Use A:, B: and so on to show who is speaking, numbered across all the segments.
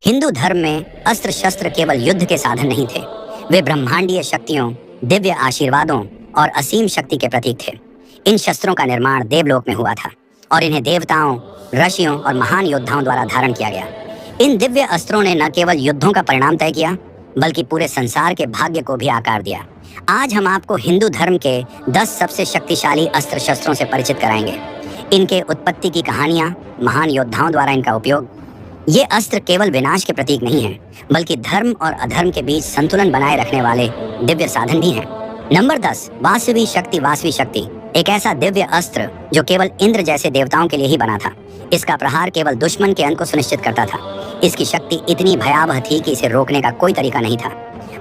A: हिंदू धर्म में अस्त्र शस्त्र केवल युद्ध के साधन नहीं थे, वे ब्रह्मांडीय शक्तियों, दिव्य आशीर्वादों और असीम शक्ति के प्रतीक थे। इन शस्त्रों का निर्माण देवलोक में हुआ था और इन्हें देवताओं, ऋषियों और महान योद्धाओं द्वारा धारण किया गया। इन दिव्य अस्त्रों ने न केवल युद्धों का परिणाम तय किया, बल्कि पूरे संसार के भाग्य को भी आकार दिया। आज हम आपको हिंदू धर्म के 10 सबसे शक्तिशाली अस्त्र शस्त्रों से परिचित कराएंगे। इनके उत्पत्ति की कहानियां, महान योद्धाओं द्वारा इनका उपयोग। ये अस्त्र केवल विनाश के प्रतीक नहीं हैं, बल्कि धर्म और अधर्म के बीच संतुलन बनाए रखने वाले दिव्य साधन भी हैं। नंबर 10, वासवी शक्ति। वासवी शक्ति एक ऐसा दिव्य अस्त्र जो केवल इंद्र जैसे देवताओं के लिए ही बना था। इसका प्रहार केवल दुश्मन के अंत को सुनिश्चित करता था। इसकी शक्ति इतनी भयावह थी कि इसे रोकने का कोई तरीका नहीं था।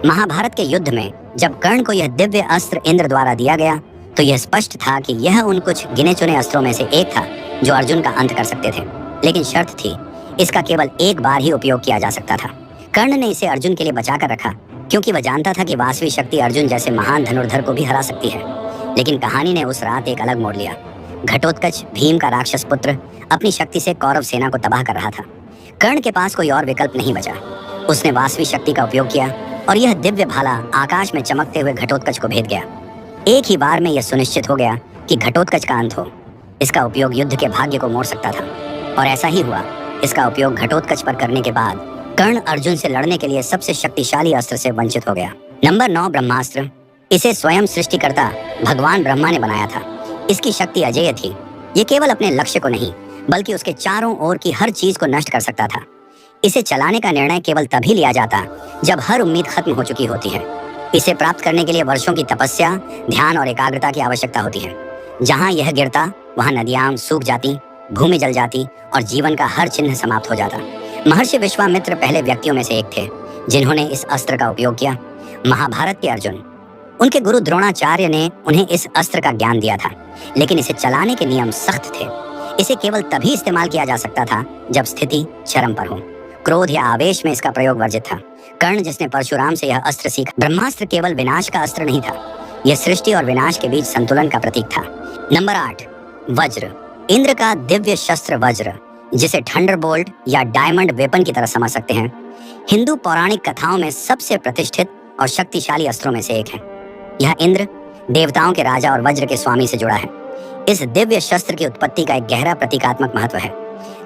A: महाभारत के युद्ध में जब कर्ण को यह दिव्य अस्त्र इंद्र द्वारा दिया गया, तो यह स्पष्ट था कि यह उन कुछ गिने चुने अस्त्रों में से एक था जो अर्जुन का अंत कर सकते थे। लेकिन शर्त थी, इसका केवल एक बार ही उपयोग किया जा सकता था। कर्ण ने इसे अर्जुन के लिए बचा कर रखा, क्योंकि वह जानता था कि वासवी शक्ति अर्जुन जैसे महान धनुर्धर को भी हरा सकती है। लेकिन कहानी ने उस रात एक अलग मोड़ लिया। घटोत्कच, भीम का राक्षस पुत्र, अपनी शक्ति से कौरव सेना को तबाह कर रहा था। कर्ण के पास कोई और विकल्प नहीं बचा। उसने वासवी शक्ति का उपयोग किया और यह दिव्य भाला आकाश में चमकते हुए घटोत्कच को भेद गया। एक ही बार में यह सुनिश्चित हो गया कि घटोत्कच का अंत हो। इसका उपयोग युद्ध के भाग्य को मोड़ सकता था, और ऐसा ही हुआ। इसका उपयोग घटोत्कच पर करने के बाद कर्ण अर्जुन से लड़ने के लिए सबसे शक्तिशाली अस्त्र से वंचित हो गया। नंबर 9, ब्रह्मास्त्र। इसे स्वयं सृष्टिकर्ता भगवान ब्रह्मा ने बनाया था। इसकी शक्ति अजेय थी। ये केवल अपने लक्ष्य को नहीं, बल्कि उसके चारों ओर की हर चीज को नष्ट कर सकता था। इसे चलाने का निर्णय केवल तभी लिया जाता जब हर उम्मीद खत्म हो चुकी होती है। इसे प्राप्त करने के लिए वर्षों की तपस्या, ध्यान और एकाग्रता की आवश्यकता होती है। जहाँ यह गिरता, वहाँ नदियाँ सूख जाती, भूमि जल जाती और जीवन का हर चिन्ह समाप्त हो जाता। महर्षि विश्वामित्र पहले व्यक्तियों में से एक थे जिन्होंने इस अस्त्र का उपयोग किया। महाभारत के अर्जुन, उनके गुरु द्रोणाचार्य ने उन्हें इस अस्त्र का ज्ञान दिया था, लेकिन इसे चलाने के नियम सख्त थे। इसे केवल तभी इस्तेमाल किया जा सकता था जब स्थिति चरम पर हो। क्रोध या आवेश में इसका प्रयोग वर्जित था। कर्ण, जिसने परशुराम से यह अस्त्र सीखा, ब्रह्मास्त्र केवल विनाश का अस्त्र नहीं था, यह सृष्टि और विनाश के बीच संतुलन का प्रतीक था। नंबर 8, वज्र। इंद्र का दिव्य शस्त्र वज्र, जिसे थंडरबोल्ट या डायमंड वेपन की तरह समझ सकते हैं, हिंदू पौराणिक कथाओं में सबसे प्रतिष्ठित और शक्तिशाली अस्त्रों में से एक है। यह इंद्र, देवताओं के राजा और वज्र के स्वामी से जुड़ा है। इस दिव्य शस्त्र की उत्पत्ति का एक गहरा प्रतीकात्मक महत्व है।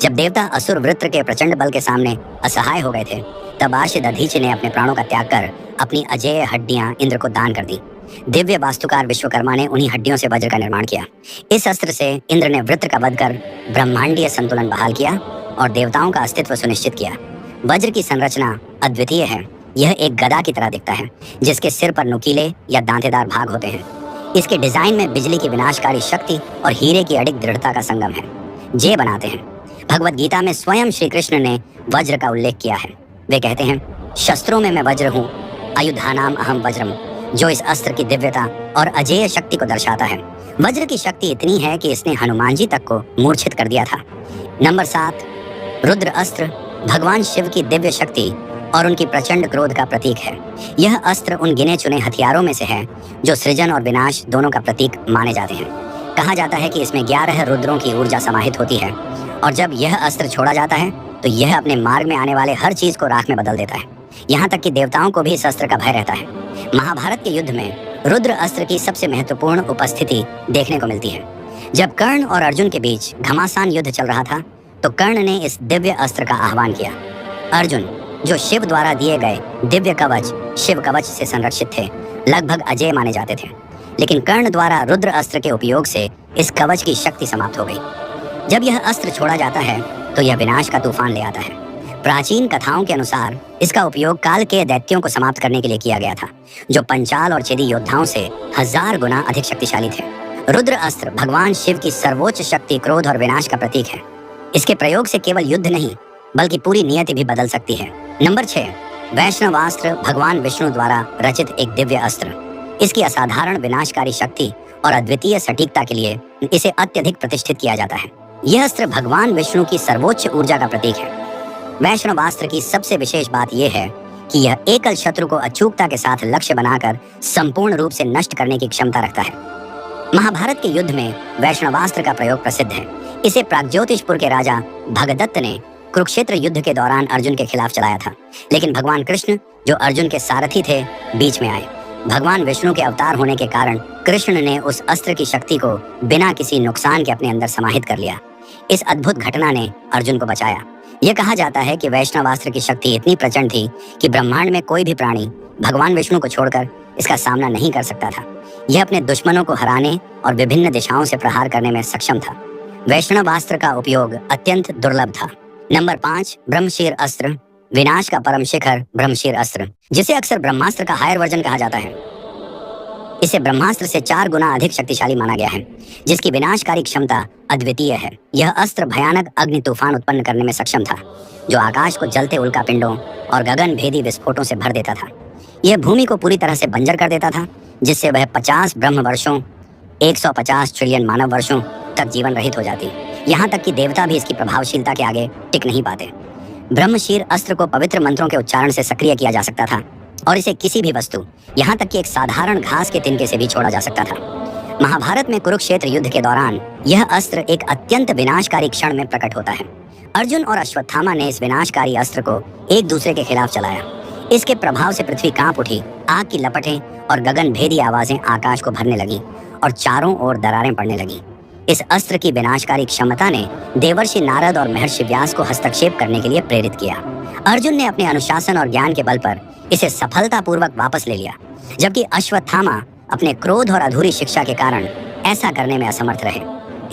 A: जब देवता असुर वृत्र के प्रचंड बल के सामने असहाय हो गए थे, तब आशी दधीचि ने अपने प्राणों का त्याग कर अपनी अजेय हड्डियां इंद्र को दान कर दी। दिव्य वास्तुकार विश्वकर्मा ने उन्हीं हड्डियों से वज्र का निर्माण किया। इस अस्त्र से इंद्र ने वृत्र का वध कर ब्रह्मांडीय संतुलन बहाल किया और देवताओं का अस्तित्व सुनिश्चित किया। वज्र की संरचना अद्वितीय है। यह एक गदा की तरह दिखता है, जिसके सिर पर नुकीले या दांतेदार भाग होते हैं। इसके डिजाइन में बिजली की विनाशकारी शक्ति और हीरे की अडिग दृढ़ता का संगम है। जे बनाते हैं। भगवत गीता में स्वयं श्री कृष्ण ने वज्र का उल्लेख किया है। वे कहते हैं, शस्त्रों में मैं वज्र हूँ, आयुधानाम अहम वज्रम, जो इस अस्त्र की दिव्यता और अजेय शक्ति को दर्शाता है। वज्र की शक्ति इतनी है कि इसने हनुमान जी तक को मूर्छित कर दिया था। नंबर 7, रुद्र अस्त्र। भगवान शिव की दिव्य शक्ति और उनकी प्रचंड क्रोध का प्रतीक है। यह अस्त्र उन गिने चुने हथियारों में से है जो सृजन और विनाश दोनों का प्रतीक माने जाते हैं। कहा जाता है कि इसमें 11 रुद्रों की ऊर्जा समाहित होती है, और जब यह अस्त्र छोड़ा जाता है तो यह अपने मार्ग में आने वाले हर चीज को राख में बदल देता है। यहाँ तक कि देवताओं को भी इस अस्त्र का भय रहता है। महाभारत के युद्ध में रुद्र अस्त्र की सबसे महत्वपूर्ण उपस्थिति देखने को मिलती है। जब कर्ण और अर्जुन के बीच घमासान युद्ध चल रहा था, तो कर्ण ने इस दिव्य अस्त्र का आह्वान किया। अर्जुन, जो शिव द्वारा दिए गए दिव्य कवच शिव कवच से संरक्षित थे, लगभग अजेय माने जाते थे, लेकिन कर्ण द्वारा रुद्र अस्त्र के उपयोग से इस कवच की शक्ति समाप्त हो गई। जब यह अस्त्र छोड़ा जाता है तो यह विनाश का तूफान ले आता है। प्राचीन कथाओं के अनुसार इसका उपयोग काल के दैत्यों को समाप्त करने के लिए किया गया था, जो पंचाल और चेदी योद्धाओं से 1000 गुना अधिक शक्तिशाली थे। रुद्र अस्त्र भगवान शिव की सर्वोच्च शक्ति, क्रोध और विनाश का प्रतीक है। इसके प्रयोग से केवल युद्ध नहीं, बल्कि पूरी नियति भी बदल सकती है। नंबर 6, वैष्णवास्त्र। भगवान विष्णु द्वारा रचित एक दिव्य अस्त्र। इसकी असाधारण विनाशकारी शक्ति और अद्वितीय सटीकता के लिए इसे अत्यधिक प्रतिष्ठित किया जाता है। यह अस्त्र भगवान विष्णु की सर्वोच्च ऊर्जा का प्रतीक है। वैष्णवास्त्र की सबसे विशेष बात यह है कि यह एकल शत्रु को अचूकता के साथ लक्ष्य बनाकर संपूर्ण रूप से नष्ट करने की क्षमता रखता है। महाभारत के युद्ध में वैष्णवास्त्र का प्रयोग प्रसिद्ध है। इसे प्रागज्योतिषपुर के राजा भगदत्त ने कुरुक्षेत्र युद्ध के दौरान अर्जुन के खिलाफ चलाया था, लेकिन भगवान कृष्ण जो अर्जुन के सारथी थे बीच में आए। भगवान विष्णु के अवतार होने के कारण कृष्ण ने उस अस्त्र की शक्ति को बिना किसी नुकसान के अपने अंदर समाहित कर लिया। इस अद्भुत घटना ने अर्जुन को बचाया। यह कहा जाता है कि वैष्णवास्त्र की शक्ति इतनी प्रचंड थी कि ब्रह्मांड में कोई भी प्राणी भगवान विष्णु को छोड़कर इसका सामना नहीं कर सकता था। यह अपने दुश्मनों को हराने और विभिन्न दिशाओं से प्रहार करने में सक्षम था। वैष्णवास्त्र का उपयोग अत्यंत दुर्लभ था। नंबर 5, ब्रह्मशीर अस्त्र, विनाश का परम शिखर ब्रह्मशीर अस्त्र, जिसे अक्सर ब्रह्मास्त्र का हायर वर्जन कहा जाता है। इसे ब्रह्मास्त्र से 4 गुना अधिक शक्तिशाली माना गया है, जिसकी विनाशकारी क्षमता अद्वितीय है। यह अस्त्र भयानक अग्नि तूफान उत्पन्न करने में सक्षम था, जो आकाश को जलते उल्का पिंडों और गगन भेदी विस्फोटों से भर देता था। यह भूमि को पूरी तरह से बंजर कर देता था, जिससे वह 50 ब्रह्म वर्षों 150 ट्रिलियन मानव वर्षों तक जीवन रहित हो जाती। यहाँ तक कि देवता भी इसकी प्रभावशीलता के आगे टिक नहीं पाते। ब्रह्मशीर अस्त्र को पवित्र मंत्रों के उच्चारण से सक्रिय किया जा सकता था और इसे किसी भी वस्तु, यहाँ तक कि एक साधारण घास के तिनके से भी छोड़ा जा सकता था। महाभारत में कुरुक्षेत्र युद्ध के दौरान यह अस्त्र एक अत्यंत विनाशकारी क्षण में प्रकट होता है। अर्जुन और अश्वत्थामा ने इस विनाशकारी अस्त्र को एक दूसरे के खिलाफ चलाया। इसके प्रभाव से पृथ्वी कांप उठी, आग की लपटें और गगन भेदी आवाजें आकाश को भरने लगी और चारों ओर दरारें पड़ने लगी। इस अस्त्र की विनाशकारी क्षमता ने देवर्षि नारद और महर्षि व्यास को हस्तक्षेप करने के लिए प्रेरित किया। अर्जुन ने अपने अनुशासन और ज्ञान के बल पर इसे सफलतापूर्वक वापस ले लिया, जबकि अश्वत्थामा अपने क्रोध और अधूरी शिक्षा के कारण ऐसा करने में असमर्थ रहे।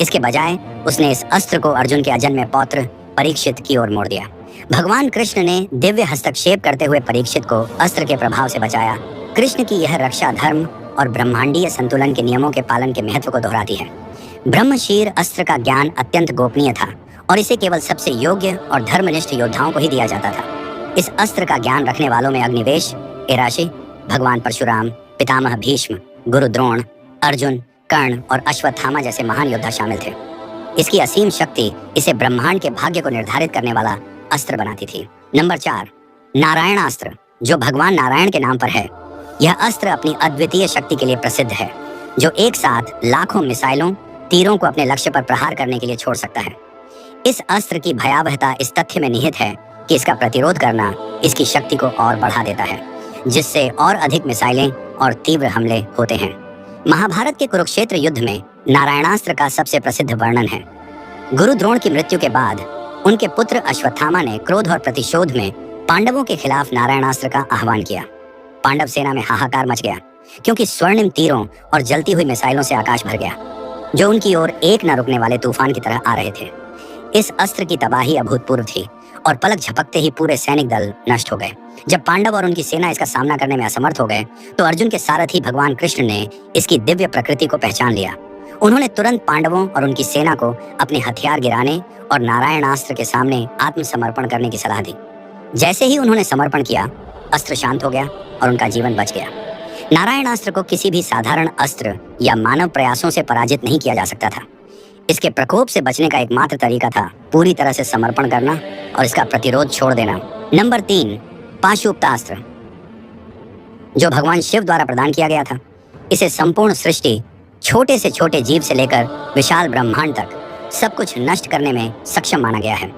A: इसके बजाय उसने इस अस्त्र को अर्जुन के अजन्मे पौत्र परीक्षित की ओर मोड़ दिया। भगवान कृष्ण ने दिव्य हस्तक्षेप करते हुए परीक्षित को अस्त्र के प्रभाव से बचाया। कृष्ण की यह रक्षा धर्म और ब्रह्मांडीय संतुलन के नियमों के पालन के महत्व को दोहराती है। ब्रह्मशीर अस्त्र का ज्ञान अत्यंत गोपनीय था और इसे केवल सबसे योग्य और धर्मनिष्ठ योद्धाओं को ही दिया जाता था। इस अस्त्र का ज्ञान रखने वालों में अग्निवेश, एराशी, भगवान परशुराम, पितामह भीष्म, गुरु द्रोण, अर्जुन, कर्ण और अश्वत्थामा जैसे महान योद्धा शामिल थे। इसकी असीम शक्ति इसे ब्रह्मांड के भाग्य को निर्धारित करने वाला अस्त्र बनाती थी। नंबर 4, नारायणास्त्र, जो भगवान नारायण के नाम पर है। यह अस्त्र अपनी अद्वितीय शक्ति के लिए प्रसिद्ध है, जो एक साथ लाखों मिसाइलों, तीरों को अपने लक्ष्य पर प्रहार करने के लिए छोड़ सकता है। इस अस्त्र की भयावहता इस तथ्य में निहित है कि इसका प्रतिरोध करना इसकी शक्ति को और बढ़ा देता है, जिससे और अधिक मिसाइलें और तीव्र हमले होते हैं। महाभारत के कुरुक्षेत्र युद्ध में नारायणास्त्र का सबसे प्रसिद्ध वर्णन है। गुरु द्रोण की मृत्यु के बाद उनके पुत्र अश्वत्थामा ने क्रोध और प्रतिशोध में पांडवों के खिलाफ नारायणास्त्र का आह्वान किया। पांडव सेना में हाहाकार मच गया, क्योंकि स्वर्णिम तीरों और जलती हुई मिसाइलों से आकाश भर गया, जो उनकी ओर एक न रुकने वाले तूफान की तरह आ रहे थे। इस अस्त्र की तबाही अभूतपूर्व थी और पलक झपकते ही पूरे सैनिक दल नष्ट हो गए। जब पांडव और उनकी सेना इसका सामना करने में असमर्थ हो गए, तो अर्जुन के सारथी भगवान कृष्ण ने इसकी दिव्य प्रकृति को पहचान लिया। उन्होंने तुरंत पांडवों और उनकी सेना को अपने हथियार गिराने और नारायणास्त्र के सामने आत्मसमर्पण करने की सलाह दी। जैसे ही उन्होंने समर्पण किया, अस्त्र शांत हो गया और उनका जीवन बच गया। नारायणास्त्र को किसी भी साधारण अस्त्र या मानव प्रयासों से पराजित नहीं किया जा सकता था। इसके प्रकोप से बचने का एकमात्र तरीका था पूरी तरह से समर्पण करना और इसका प्रतिरोध छोड़ देना। नंबर 3, पाशुपतास्त्र, जो भगवान शिव द्वारा प्रदान किया गया था। इसे संपूर्ण सृष्टि, छोटे से छोटे जीव से लेकर विशाल ब्रह्मांड तक सब कुछ नष्ट करने में सक्षम माना गया है।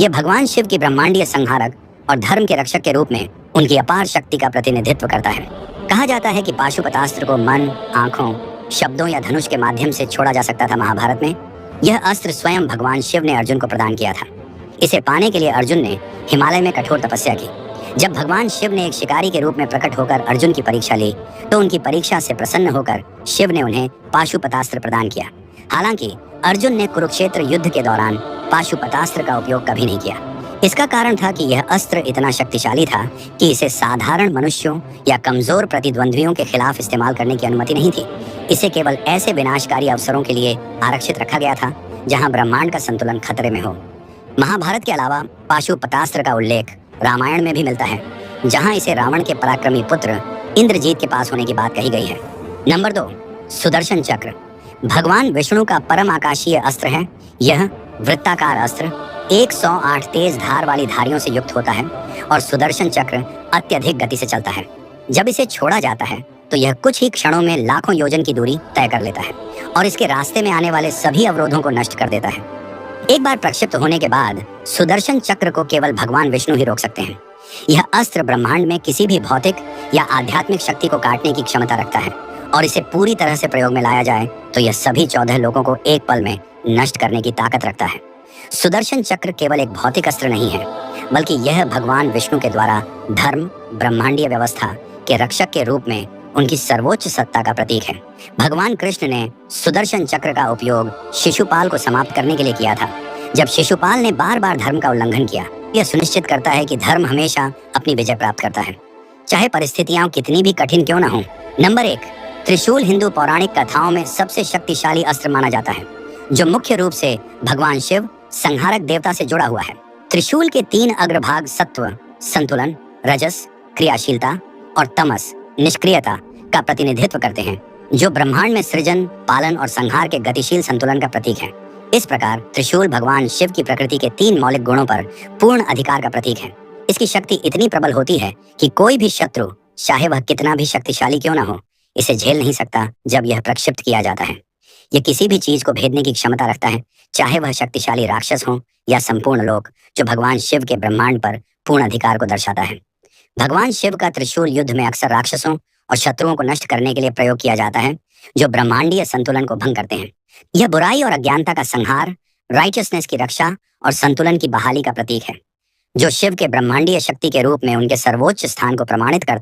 A: यह भगवान शिव की ब्रह्मांडीय संहारक और धर्म के रक्षक के रूप में उनकी अपार शक्ति का प्रतिनिधित्व करता है। कहा जाता है कि पाशुपतास्त्र को मन, आंखों, शब्दों या धनुष के माध्यम से छोड़ा जा सकता था। महाभारत में यह अस्त्र स्वयं भगवान शिव ने अर्जुन को प्रदान किया था। इसे पाने के लिए अर्जुन ने हिमालय में कठोर तपस्या की। जब भगवान शिव ने एक शिकारी के रूप में प्रकट होकर अर्जुन की परीक्षा ली, तो उनकी परीक्षा से प्रसन्न होकर शिव ने उन्हें पाशुपतास्त्र प्रदान किया। हालांकि अर्जुन ने कुरुक्षेत्र युद्ध के दौरान पाशुपतास्त्र का उपयोग कभी नहीं किया। इसका कारण था कि यह अस्त्र इतना शक्तिशाली था कि इसे साधारण मनुष्यों या कमजोर प्रतिद्वंद्वियों के खिलाफ इस्तेमाल करने की अनुमति नहीं थी। इसे केवल ऐसे विनाशकारी अवसरों के लिए आरक्षित रखा गया था जहां ब्रह्मांड का संतुलन खतरे में हो। महाभारत के अलावा पाशुपतास्त्र का उल्लेख रामायण में भी मिलता है, जहां इसे रावण के पराक्रमी पुत्र इंद्रजीत के पास होने की बात कही गई है। नंबर 2, सुदर्शन चक्र, भगवान विष्णु का परम आकाशीय अस्त्र है। यह वृत्ताकार अस्त्र 108 तेज धार वाली धारियों से युक्त होता है और सुदर्शन चक्र अत्यधिक गति से चलता है। जब इसे छोड़ा जाता है तो यह कुछ ही क्षणों में लाखों योजन की दूरी तय कर लेता है और इसके रास्ते में आने वाले सभी अवरोधों को नष्ट कर देता है। एक बार प्रक्षिप्त होने के बाद सुदर्शन चक्र को केवल भगवान विष्णु ही रोक सकते हैं। यह अस्त्र ब्रह्मांड में किसी भी भौतिक या आध्यात्मिक शक्ति को काटने की क्षमता रखता है और इसे पूरी तरह से प्रयोग में लाया जाए तो यह सभी 14 लोगों को एक पल में नष्ट करने की ताकत रखता है। सुदर्शन चक्र केवल एक भौतिक अस्त्र नहीं है, बल्कि यह भगवान विष्णु के द्वारा धर्म, ब्रह्मांडीय व्यवस्था के रक्षक के रूप में उनकी सर्वोच्च सत्ता का प्रतीक है। भगवान कृष्ण ने सुदर्शन चक्र का उपयोग शिशुपाल को समाप्त करने के लिए किया था। जब शिशुपाल ने बार बार धर्म का उल्लंघन किया, यह सुनिश्चित करता है कि धर्म हमेशा अपनी विजय प्राप्त करता है, चाहे परिस्थितियां कितनी भी कठिन क्यों न हो। नंबर 1, त्रिशूल हिंदू पौराणिक कथाओं में सबसे शक्तिशाली अस्त्र माना जाता है, जो मुख्य रूप से भगवान शिव, संहारक देवता से जुड़ा हुआ है। त्रिशूल के 3 अग्रभाग सत्व, संतुलन, रजस, क्रियाशीलता और तमस, निष्क्रियता का प्रतिनिधित्व करते हैं, जो ब्रह्मांड में सृजन, पालन और संहार के गतिशील संतुलन का प्रतीक है। इस प्रकार त्रिशूल भगवान शिव की प्रकृति के 3 मौलिक गुणों पर पूर्ण अधिकार का प्रतीक है। इसकी शक्ति इतनी प्रबल होती है कि कोई भी शत्रु, चाहे वह कितना भी शक्तिशाली क्यों न हो, इसे झेल नहीं सकता जब यह प्रक्षिप्त किया जाता है। यह किसी भी चीज को भेदने की क्षमता रखता है, चाहे वह शक्तिशाली राक्षस हो या संपूर्ण लोक, जो भगवान शिव के ब्रह्मांड पर पूर्ण अधिकार को दर्शाता है। भगवान शिव का त्रिशूल युद्ध में अक्सर राक्षसों और शत्रुओं को नष्ट करने के लिए प्रयोग किया जाता है, जो ब्रह्मांडीय संतुलन को भंग करते हैं। यह बुराई और अज्ञानता का संहार, राइटियसनेस की रक्षा और संतुलन की बहाली का प्रतीक है, जो शिव के ब्रह्मांडीय शक्ति के रूप में उनके सर्वोच्च स्थान को प्रमाणित करता है।